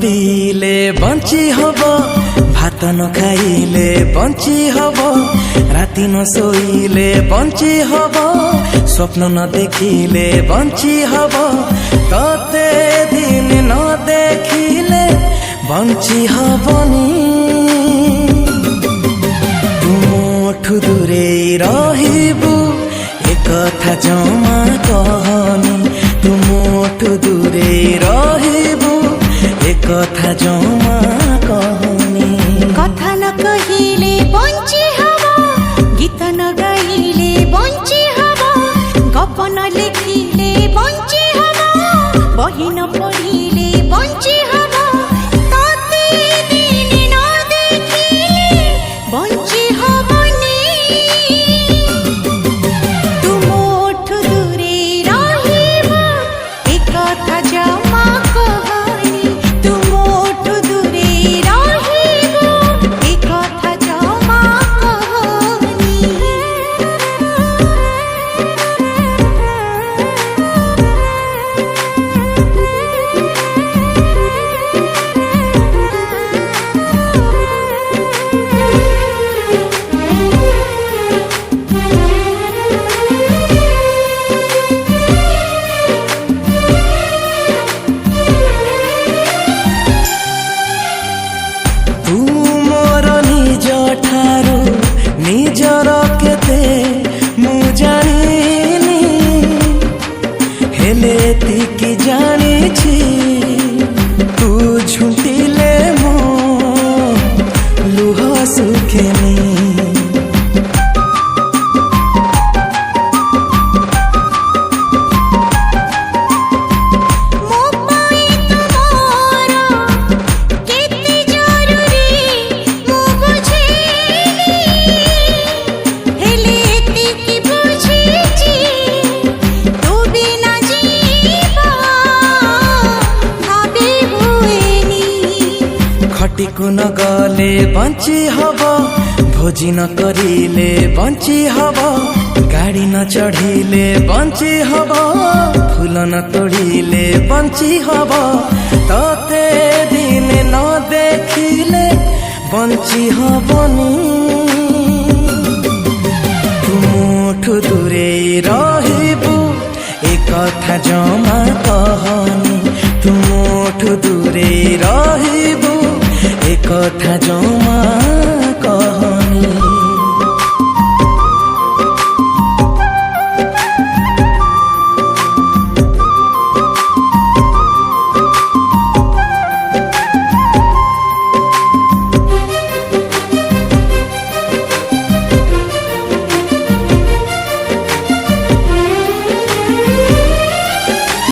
पीले bunchy hub भात न खाइले बंची हब राति न सोइले बंची हब स्वप्न न देखिले बंची हब तते दिन न देखिले बंची हबनी तुमठु दूरे रहिबु एकथा जमा कहनी तुमठु दूरे रहिबु एकथा जमा कहनी कथा न कहिले बंची हबो गीत न गाइले बंची हबो गप न लेखिले बंची हबो बही न पढिले बंची हबो तते दिन न देखिले बंची हबनी तुमठु दूरे रहिबो एकथा जमा कहनी तुमठु दूरे रहिबो एकथा जमा कहनी निजर केते मु जानिनी हेले तिकी जानिछि तू झुंटिले मो लुह सुखेनी खटिकु न गले बंची हब भोजी न करिले बंची हब गाड़ी न चढ़िले बंची हब फूल न तोड़िले बंची हब तते दिन न देखिले बंची हबनी तुमठु दूरे रहिबु एकथा जमा कहनी तुमठु दूरे रहिबु एकथा जमा